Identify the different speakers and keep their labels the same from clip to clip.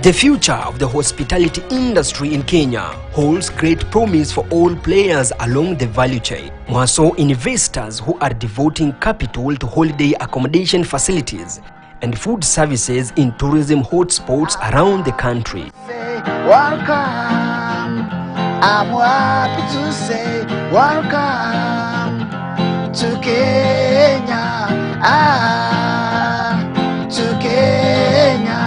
Speaker 1: The future of the hospitality industry in Kenya holds great promise for all players along the value chain. More so investors who are devoting capital to holiday accommodation facilities and food services in tourism hotspots around the country.
Speaker 2: Welcome, I'm happy to say welcome to Kenya, to Kenya,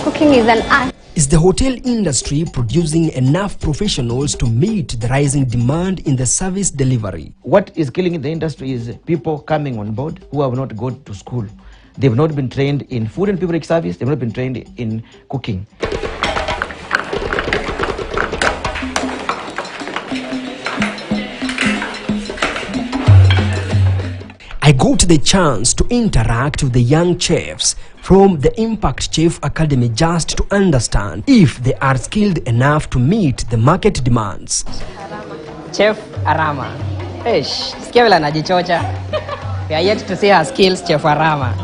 Speaker 3: Cooking is an art.
Speaker 1: Is the hotel industry producing enough professionals to meet the rising demand in the service delivery?
Speaker 2: What is killing the industry is people coming on board who have not gone to school. They've not been trained in food and beverage service. They've not been trained in cooking.
Speaker 1: I got the chance to interact with the young chefs from the Impact Chef Academy just to understand if they are skilled enough to meet the market demands.
Speaker 4: Chef Arama. Sikia vile anajichocha. We are yet to see her skills, Chef Arama.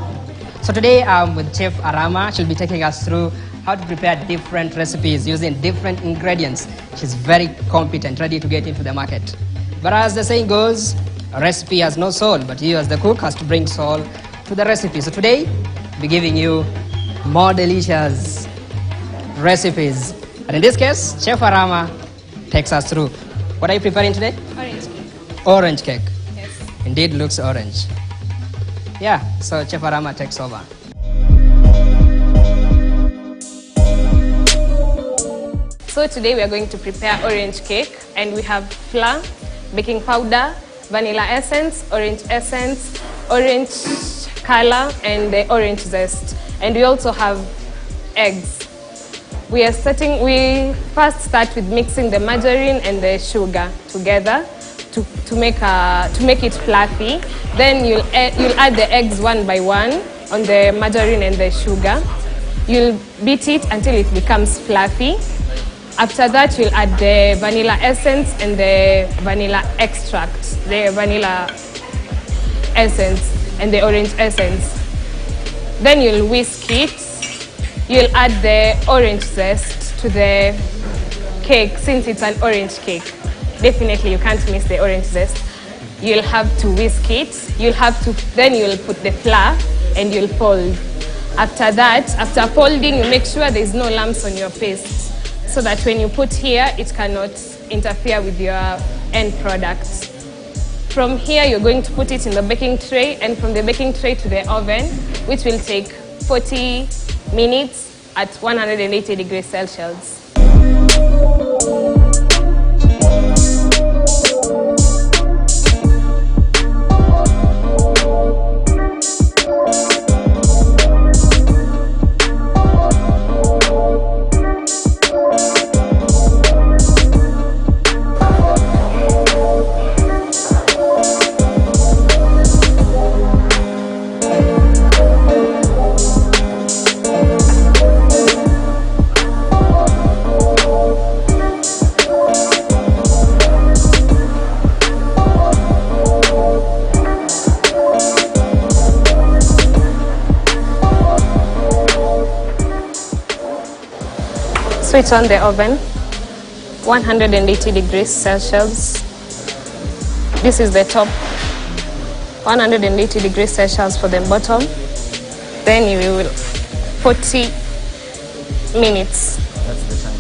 Speaker 4: So today I'm with Chef Arama. She'll be taking us through how to prepare different recipes using different ingredients. She's very competent, ready to get into the market. But as the saying goes, a recipe has no soul, but you as the cook has to bring soul to the recipe. So today, I'll be giving you more delicious recipes. And in this case, Chef Arama takes us through. What are you preparing today?
Speaker 5: Orange cake.
Speaker 4: Orange cake.
Speaker 5: Yes.
Speaker 4: Indeed looks orange. Yeah, so Chef Arama takes over.
Speaker 5: So today we are going to prepare orange cake, and we have flour, baking powder, vanilla essence, orange color, and the orange zest. And we also have eggs. We first start with mixing the margarine and the sugar together to make it fluffy. Then you'll add the eggs one by one on the margarine and the sugar. You'll beat it until it becomes fluffy. After that, you'll add the vanilla essence and the vanilla extract, the vanilla essence and the orange essence. Then you'll whisk it. You'll add the orange zest to the cake. Since it's an orange cake, definitely you can't miss the orange zest. You'll have to whisk it. Then you'll put the flour and you'll fold. After that, after folding, you make sure there's no lumps on your paste, so that when you put here, it cannot interfere with your end product. From here, you're going to put it in the baking tray, and from the baking tray to the oven, which will take 40 minutes at 180 degrees Celsius. Switch on the oven, 180 degrees Celsius. This is the top, 180 degrees Celsius for the bottom. Then you will 40 minutes.
Speaker 2: That's the time.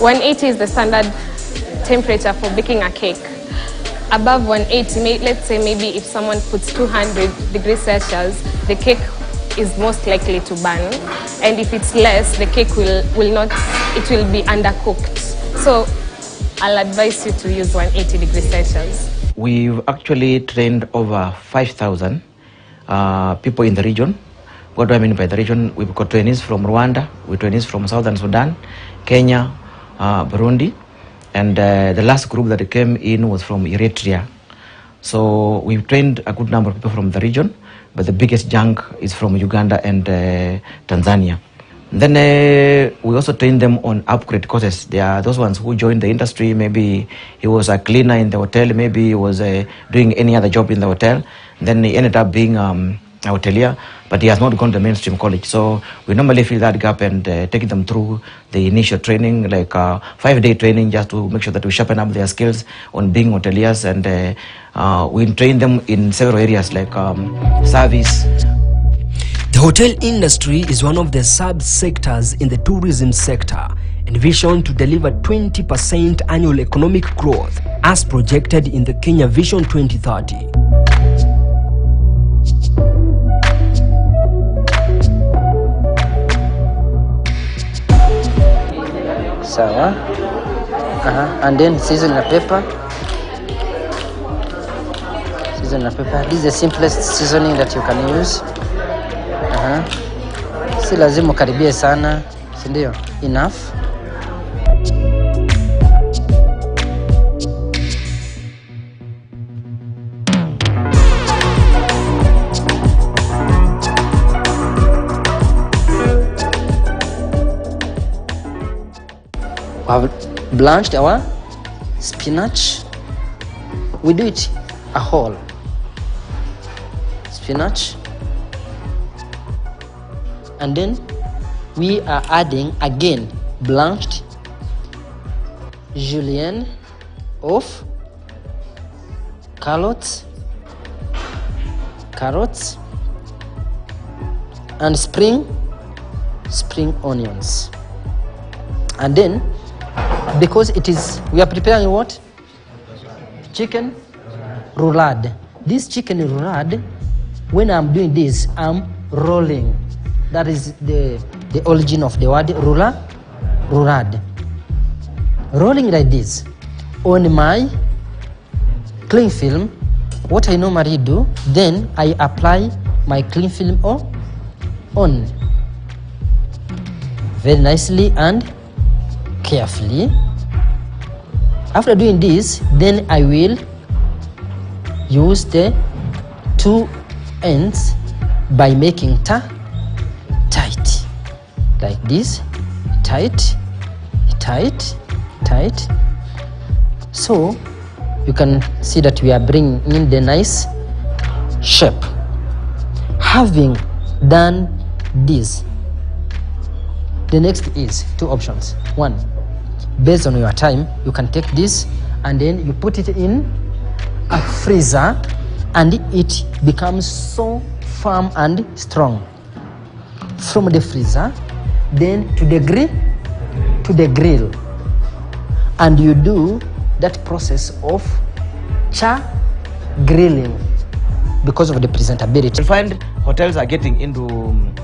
Speaker 5: 180 is the standard temperature for baking a cake. Above 180, let's say maybe if someone puts 200 degrees Celsius, the cake is most likely to burn, and if it's less, the cake will be undercooked. So I'll advise you to use 180 degrees Celsius.
Speaker 2: We've actually trained over 5,000 people in the region. What do I mean by the region? We've got trainees from Rwanda, we trainees from Southern Sudan, Kenya, Burundi, and the last group that came in was from Eritrea. So we've trained a good number of people from the region, but the biggest chunk is from Uganda and Tanzania. Then we also train them on upgrade courses. There are those ones who joined the industry. Maybe he was a cleaner in the hotel. Maybe he was doing any other job in the hotel. Then he ended up being a hotelier, but he has not gone to mainstream college. So we normally fill that gap and take them through the initial training, like 5-day training, just to make sure that we sharpen up their skills on being hoteliers. And we train them in several areas like service.
Speaker 1: The hotel industry is one of the sub-sectors in the tourism sector, envisioned to deliver 20% annual economic growth as projected in the Kenya Vision 2030.
Speaker 3: Sawa. And then season the pepper. Season the pepper. This is the simplest seasoning that you can use. Si lazima ukaribie sana, si ndio? Enough. We have blanched our spinach. We do it a whole. Spinach. And then we are adding again blanched julienne of carrots and spring onions. And then because we are preparing what? Chicken roulade. This chicken roulade, when I'm doing this, I'm rolling. That is the origin of the word roulade. Rolling like this on my cling film. What I normally do, then I apply my cling film on very nicely and carefully. After doing this, then I will use the two ends by making tight like this, tight. So you can see that we are bringing in the nice shape. Having done this, the next is two options. One, based on your time, you can take this and then you put it in a freezer and it becomes so firm and strong. From the freezer, then to the grill, and you do that process of grilling because of the presentability.
Speaker 2: You find hotels are getting into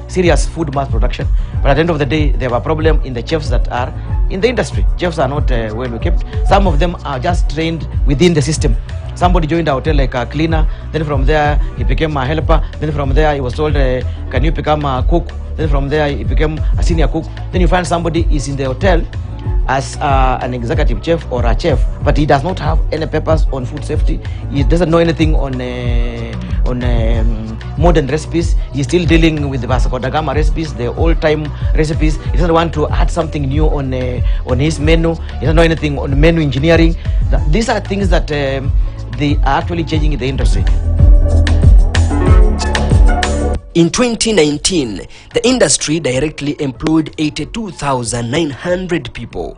Speaker 2: serious food mass production, but at the end of the day, they have a problem in the chefs that are in the industry. Chefs are not well equipped. Some of them are just trained within the system. Somebody joined a hotel like a cleaner, then from there he became a helper, then from there he was told, can you become a cook? Then from there he became a senior cook. Then you find somebody is in the hotel as an executive chef or a chef, but he does not have any papers on food safety. He doesn't know anything on modern recipes. He's still dealing with the Vasco da Gama recipes, the old-time recipes. He doesn't want to add something new on his menu. He doesn't know anything on menu engineering. These are things that they are actually changing in the industry.
Speaker 1: In 2019, the industry directly employed 82,900 people.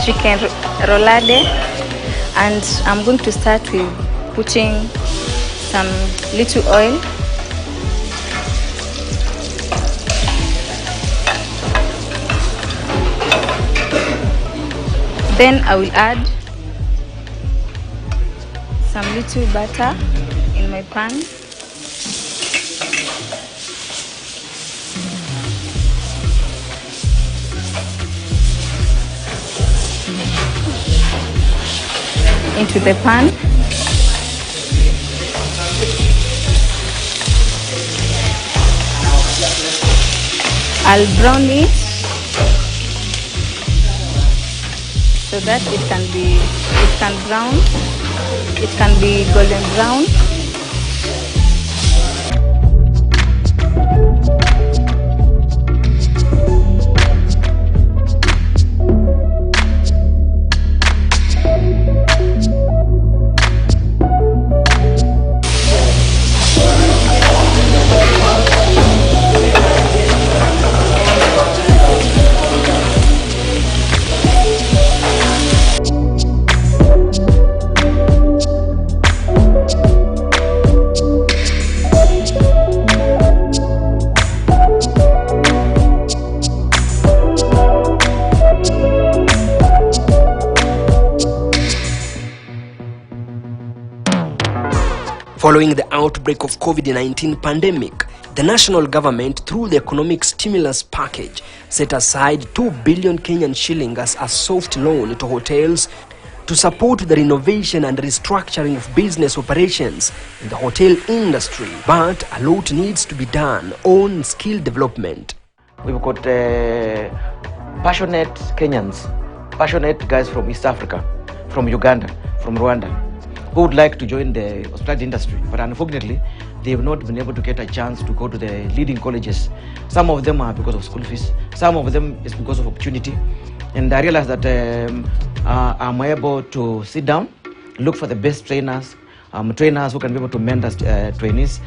Speaker 6: Chicken roulade, and I'm going to start with putting some little oil. Then I will add some little butter in my pan. Into the pan. I'll brown it so that it can be golden brown.
Speaker 1: Following the outbreak of COVID-19 pandemic, the national government, through the economic stimulus package, set aside 2 billion Kenyan shillings as a soft loan to hotels to support the renovation and restructuring of business operations in the hotel industry. But a lot needs to be done on skill development.
Speaker 2: We've got passionate Kenyans, passionate guys from East Africa, from Uganda, from Rwanda, who would like to join the hospitality industry, but unfortunately, they have not been able to get a chance to go to the leading colleges. Some of them are because of school fees, some of them is because of opportunity. And I realized that I'm able to sit down, look for the best trainers, trainers who can be able to mentor trainees.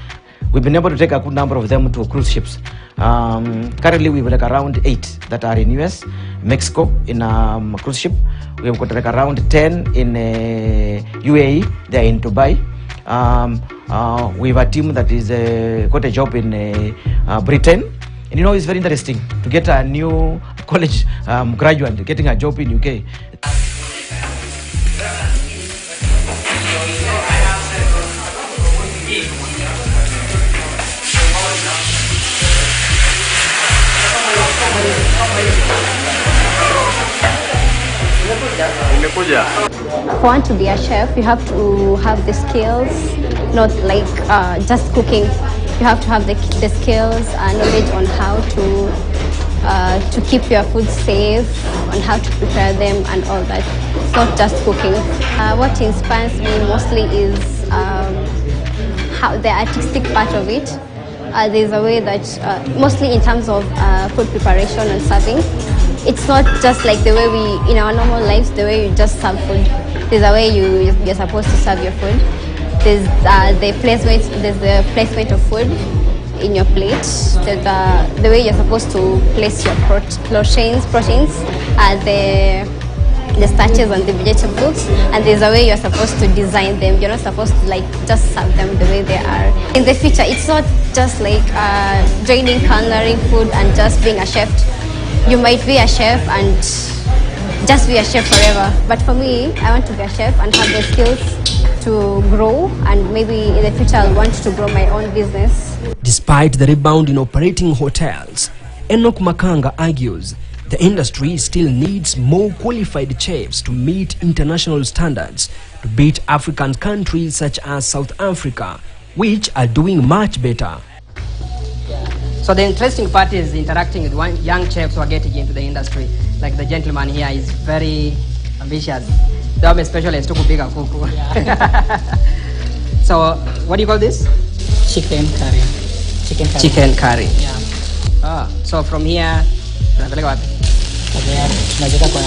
Speaker 2: We've been able to take a good number of them to cruise ships. Currently, we have like around 8 that are in US, Mexico in a cruise ship. We have got like around 10 in UAE. They are in Dubai. We have a team that is got a job in Britain. And you know, it's very interesting to get a new college graduate getting a job in UK.
Speaker 7: For one to be a chef, you have to have the skills, not like just cooking. You have to have the skills and knowledge on how to keep your food safe, on how to prepare them and all that. It's not just cooking. What inspires me mostly is how the artistic part of it. There's a way that, mostly in terms of food preparation and serving, it's not just like the way we, in our normal lives, the way you just serve food. There's a way you're supposed to serve your food. There's the placement of food in your plate. There's the way you're supposed to place your proteins, the starches and the vegetables, and there's a way you're supposed to design them. You're not supposed to like just serve them the way they are. In the future, it's not just like joining culinary food and just being a chef. You might be a chef and just be a chef forever. But for me, I want to be a chef and have the skills to grow, and maybe in the future I'll want to grow my own business.
Speaker 1: Despite the rebound in operating hotels, Enoch Makanga argues the industry still needs more qualified chefs to meet international standards to beat African countries such as South Africa, which are doing much better.
Speaker 4: So the interesting part is interacting with young chefs who are getting into the industry. Like the gentleman here is very ambitious. They are specialized to cook kuku. So what do you call this?
Speaker 3: Chicken curry.
Speaker 4: Chicken curry.
Speaker 3: Yeah.
Speaker 4: Oh, so from here, tunapeleka wapi?
Speaker 3: Tunaweka kwa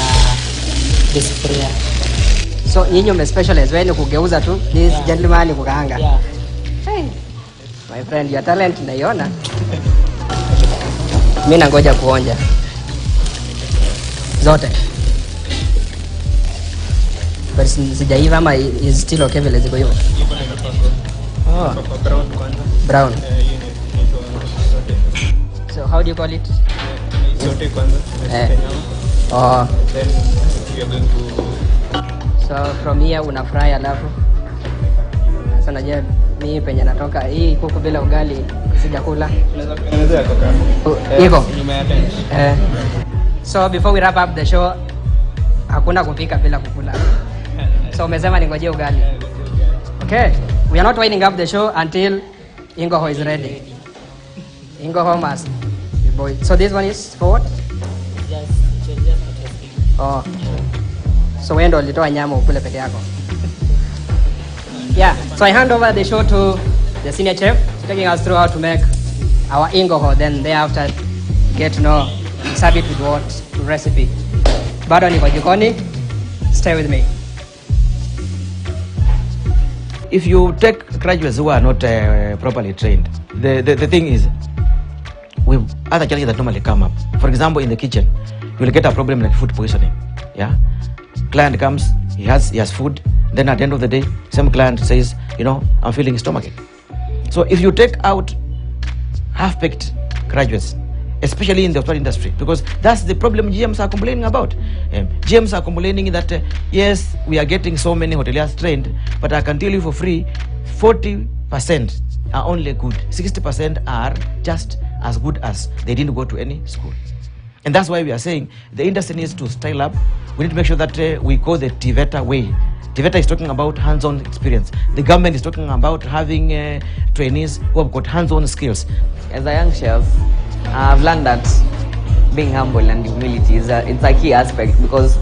Speaker 3: sufuria.
Speaker 4: So nyinyi mme specialize wewe ni kugeuza tu, this gentleman ni kukaanga.
Speaker 3: Yeah.
Speaker 4: Hey, my friend, your talent naiona. Mimi nangoja kuonja zote. But sijaiva ama is still okay vile ziko hivyo. Oh, brown. So how do you call it?
Speaker 8: Sote kwanza.
Speaker 4: Oh.
Speaker 8: Then we are going to.
Speaker 4: So from here una fry alafu Sasa najua mimi penye natoka hii kuku bila ugali sijakula.
Speaker 8: Unaweza kutengenezea koka.
Speaker 4: Iko.
Speaker 8: Nyuma ya bench.
Speaker 4: So before we wrap up the show, hakuna kupika bila kukula. So umesema ningoje ugali. Okay. We are not winding up the show until Ingoho is ready. Ingoho must be boiled. So this one is for what?
Speaker 3: Just for testing.
Speaker 4: Oh. So wewe ndo ulitoa nyama ukule peke yako. Yeah. So I hand over the show to the senior chef, taking us through how to make our Ingoho. Then thereafter get to know, serve it with what recipe. Bado niko jikoni. Stay with me.
Speaker 2: If you take graduates who are not properly trained, the thing is, with other challenges that normally come up. For example, in the kitchen, you will get a problem like food poisoning. Yeah, client comes, he has food. Then at the end of the day, same client says, I'm feeling stomachache. So if you take out half-baked graduates, especially in the hotel industry, because that's the problem GMs are complaining about. GMs are complaining that, yes, we are getting so many hoteliers trained, but I can tell you for free, 40% are only good. 60% are just as good as they didn't go to any school. And that's why we are saying the industry needs to style up. We need to make sure that we go the TVETA way. TVETA is talking about hands-on experience. The government is talking about having trainees who have got hands-on skills.
Speaker 9: As a young chef, I've learned that being humble and humility is it's a key aspect, because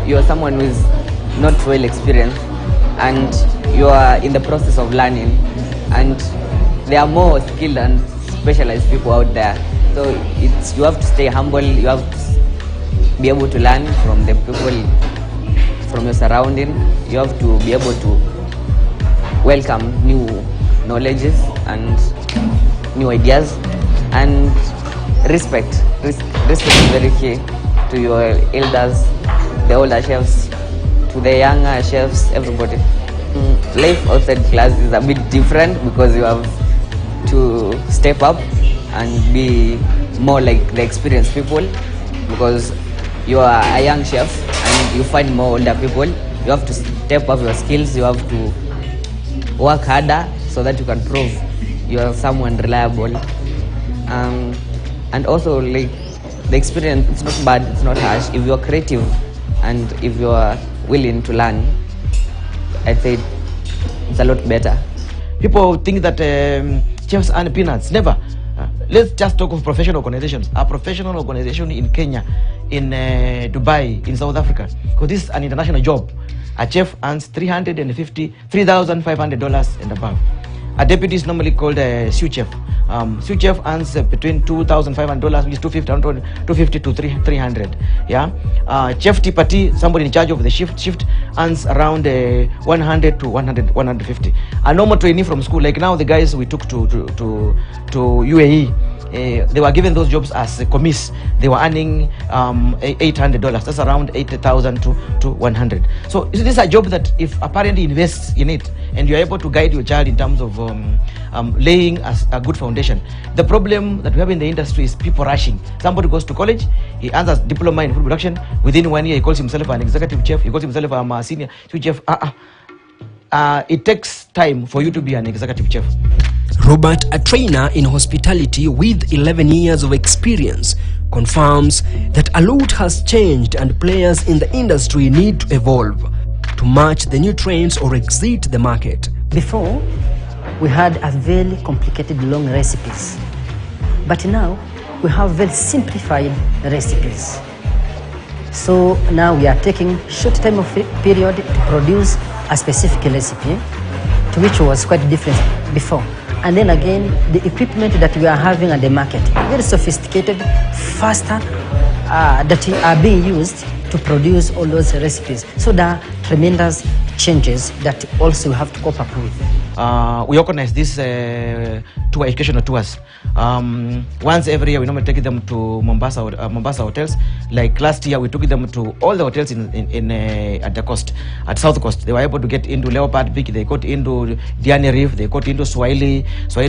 Speaker 9: you're someone who is not well experienced and you are in the process of learning, and there are more skilled and specialized people out there. So you have to stay humble, you have to be able to learn from the people, from your surrounding. You have to be able to welcome new knowledges and new ideas, and respect. Respect is very key to your elders, the older chefs, to the younger chefs, everybody. Life outside class is a bit different, because you have to step up and be more like the experienced people, because you are a young chef and you find more older people. You have to step up your skills, you have to work harder so that you can prove you are someone reliable. And also, like, the experience, it's not bad, it's not harsh. If you are creative and if you are willing to learn, I'd say it's a lot better.
Speaker 2: People think that chefs earn peanuts. Never. Let's just talk of professional organizations. A professional organization in Kenya, in Dubai, in South Africa, because this is an international job. A chef earns $3,500 and above. A deputy is normally called a sous chef. Sous chef earns between $2,500, which is $250 to $300. Yeah. Chef tipati, somebody in charge of the shift earns around 100 to 150. A normal trainee from school, like now the guys we took to UAE, they were given those jobs as commis. They were earning $800. That's around 80,000 to 100. So this is a job that if a parent invests in it and you're able to guide your child in terms of laying a good foundation. The problem that we have in the industry is people rushing. Somebody goes to college, he earns a diploma in food production. Within 1 year, he calls himself an executive chef. He calls himself a senior chef. It takes time for you to be an executive chef.
Speaker 1: Robert, a trainer in hospitality with 11 years of experience, confirms that a lot has changed and players in the industry need to evolve to match the new trends or exit the market.
Speaker 3: Before, we had a very complicated long recipes, but now we have very simplified recipes. So now we are taking short time of period to produce a specific recipe, to which was quite different before. And then again, the equipment that we are having at the market, very sophisticated, faster, that are being used to produce all those recipes. So there are tremendous changes that also we have to cope up with.
Speaker 2: We organize these educational tours. Once every year, we normally take them to Mombasa hotels. Like last year, we took them to all the hotels at the coast, at South Coast. They were able to get into Leopard Beach, they got into Diani Reef, they got into Swahili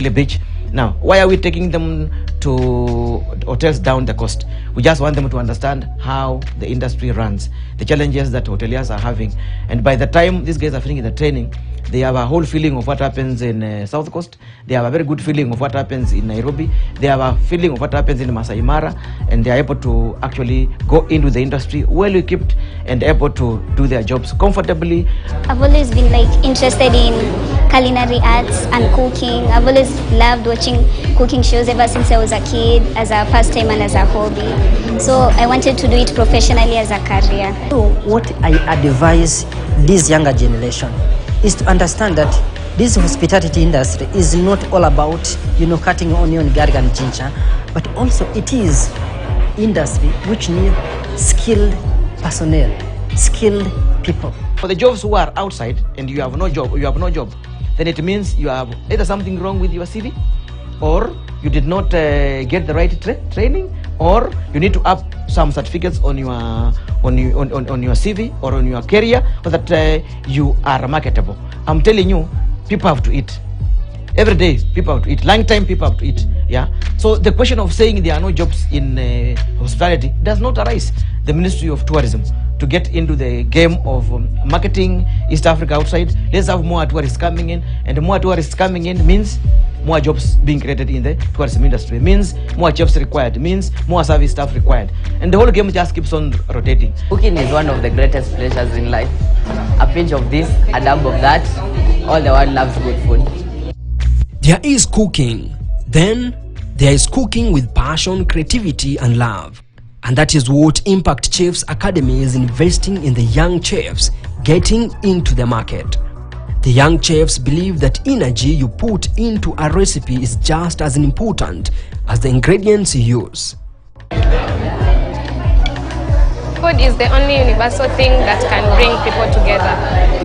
Speaker 2: Beach. Now, why are we taking them to hotels down the coast? We just want them to understand how the industry runs, the challenges that hoteliers are having. And by the time these guys are finishing the training, They have a whole feeling of what happens in South Coast. They have a very good feeling of what happens in Nairobi. They have a feeling of what happens in Masai Mara, and they are able to actually go into the industry well equipped and able to do their jobs comfortably.
Speaker 10: I've always been like interested in culinary arts and cooking. I've always loved watching cooking shows ever since I was a kid, as a pastime and as a hobby. So I wanted to do it professionally as a career.
Speaker 3: So what I advise this younger generation is to understand that this hospitality industry is not all about, cutting onion, garlic and ginger, but also it is industry which need skilled personnel, skilled people.
Speaker 2: For the jobs who are outside and you have no job, then it means you have either something wrong with your CV, or you did not get the right training, or you need to up some certificates on your CV or on your career so that you are marketable. I'm telling you, people have to eat. Every day, people have to eat. Long time, people have to eat. Yeah. So the question of saying there are no jobs in hospitality does not arise. The Ministry of Tourism to get into the game of marketing East Africa outside. Let's have more tourists coming in, and more tourists coming in means more jobs being created in the tourism industry, means more jobs required, means more service staff required, and the whole game just keeps on rotating.
Speaker 9: Cooking is one of the greatest pleasures in life. A pinch of this, a dab of that, all the world loves good food.
Speaker 1: There is cooking. Then there is cooking with passion, creativity and love. And that is what Impact Chefs Academy is investing in the young chefs getting into the market. The young chefs believe that energy you put into a recipe is just as important as the ingredients you use.
Speaker 5: Food is the only universal thing that can bring people together.